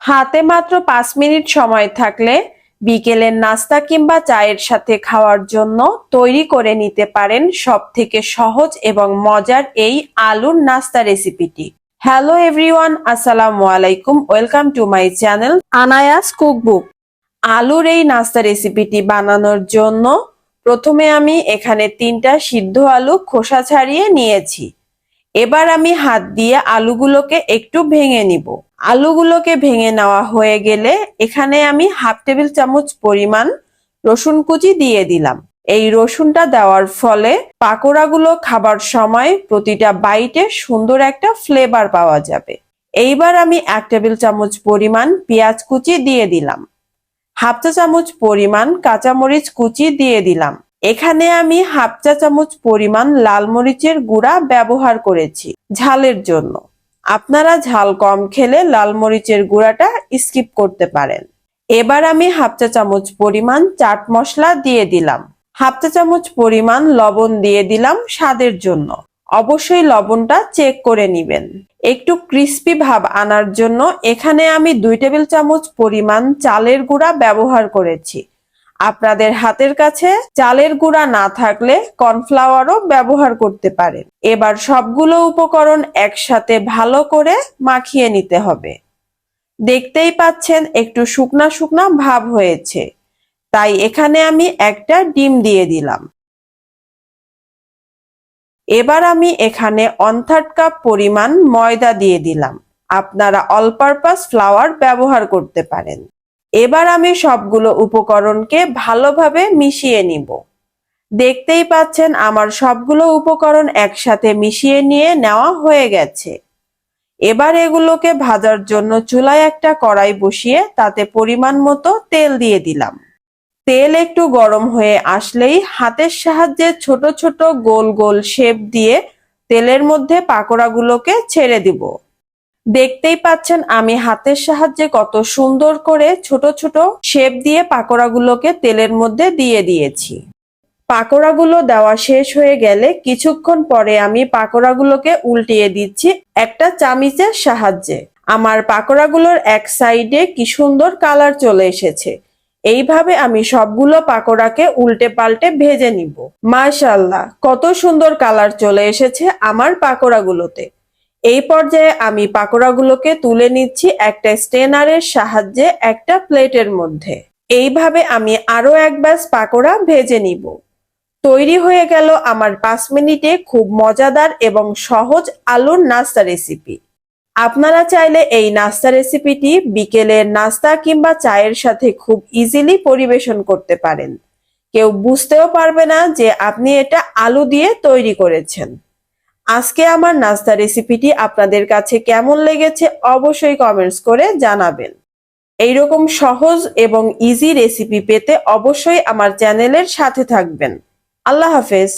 হাতে মাত্র 5 মিনিট সময় থাকলে বিকেলের নাস্তা কিংবা চায়ের সাথে খাওয়ার জন্য তৈরি করে নিতে পারেন সবথেকে সহজ এবং মজার এই আলুর নাস্তা রেসিপিটি। হ্যালো এভরিওয়ান, আসসালামু আলাইকুম। Welcome to my channel Anayas cookbook. আলুর এই নাস্তা রেসিপিটি বানানোর জন্য প্রথমে আমি এখানে 3টা সিদ্ধ আলু খোসা ছাড়িয়ে নিয়েছি। এবার আমি হাত দিয়ে আলুগুলোকে একটু ভেঙে নিব। আলুগুলোকে ভেঙে নেওয়া হয়ে গেলে এখানে আমি হাফ টেবিল চামচ পরিমাণ রসুন কুচি দিয়ে দিলাম। এই রসুনটা দেওয়ার ফলে পাকোড়াগুলো খাবার সময় প্রতিটা বাইটে সুন্দর একটা ফ্লেভার পাওয়া যাবে। এইবার আমি 1 টেবিল চামচ পরিমাণ পেঁয়াজ কুচি দিয়ে দিলাম। হাফ চা চামচ পরিমাণ কাঁচামরিচ কুচি দিয়ে দিলাম। এখানে আমি হাফ চা চামচ পরিমাণ লাল মরিচের গুঁড়া ব্যবহার করেছি ঝালের জন্য। আপনারা ঝাল কম খেলে লাল মরিচের গুঁড়াটা স্কিপ করতে পারেন। এবার আমি হাফ চা চামচ পরিমাণ চাট মশলা দিয়ে দিলাম। হাফ চা চামচ পরিমাণ লবণ দিয়ে দিলাম স্বাদের জন্য। অবশ্যই লবণটা চেক করে নিবেন। একটু ক্রিস্পি ভাব আনার জন্য এখানে আমি 2 টেবিল চামচ পরিমাণ চালের গুঁড়া ব্যবহার করেছি। আপনাদের হাতের কাছে চালের গুঁড়া না থাকলে কর্নফ্লাওয়ারও ব্যবহার করতে পারেন। এবার সবগুলো উপকরণ একসাথে ভালো করে মাখিয়ে নিতে হবে। দেখতেই পাচ্ছেন একটু শুকনা শুকনা ভাব হয়েছে, তাই এখানে আমি একটা ডিম দিয়ে দিলাম। এবার আমি এখানে 1/3 কাপ পরিমাণ ময়দা দিয়ে দিলাম। আপনারা অল পারপাস ফ্লাওয়ার ব্যবহার করতে পারেন। এবার আমি সবগুলো উপকরণকে ভালোভাবে মিশিয়ে নিব। দেখতেই পাচ্ছেন আমার সবগুলো উপকরণ একসাথে মিশিয়ে নিয়ে নেওয়া হয়ে গেছে। এবার এগুলোকে ভাজার জন্য চুলায় একটা কড়াই বসিয়ে তাতে পরিমাণ মতো তেল দিয়ে দিলাম। তেল একটু গরম হয়ে আসলেই হাতের সাহায্যে ছোট ছোট গোল গোল শেপ দিয়ে তেলের মধ্যে পাকোড়াগুলোকে ছেড়ে দিব। দেখতেই পাচ্ছেন আমি হাতের সাহায্যে কত সুন্দর করে ছোট ছোট শেপ দিয়ে পাকোড়াগুলোকে তেলের মধ্যে দিয়ে দিয়েছি। পাকোড়াগুলো দেওয়া শেষ হয়ে গেলে কিছুক্ষণ পরে আমি পাকোড়াগুলোকে উল্টিয়ে দিচ্ছি একটা চামিচের সাহায্যে। আমার পাকোড়াগুলোর এক সাইডে কি সুন্দর কালার চলে এসেছে। এইভাবে আমি সবগুলো পাকোড়াকে উল্টে পাল্টে ভেজে নিব। মাশাআল্লাহ, কত সুন্দর কালার চলে এসেছে আমার পাকোড়াগুলোতে। এই পর্যায়ে আমি পাকোড়াগুলোকে তুলে নিচ্ছি একটা স্ট্রেনারের সাহায্যে একটা প্লেটের মধ্যে। এইভাবে আমি আরো এক ব্যাচ পাকোড়া ভেজে নিব। তৈরি হয়ে গেল আমার 5 মিনিটে খুব মজাদার এবং সহজ আলুর নাস্তা রেসিপি। আপনারা চাইলে এই নাস্তা রেসিপিটি বিকেলের নাস্তা কিংবা চায়ের সাথে খুব ইজিলি পরিবেশন করতে পারেন। কেউ বুঝতেও পারবে না যে আপনি এটা আলু দিয়ে তৈরি করেছেন। আজকে আমার নাস্তা রেসিপিটি আপনাদের কাছে কেমন লেগেছে অবশ্যই কমেন্টস করে জানাবেন। এইরকম সহজ এবং ইজি রেসিপি পেতে অবশ্যই আমার চ্যানেলের সাথে থাকবেন। আল্লাহ হাফেজ।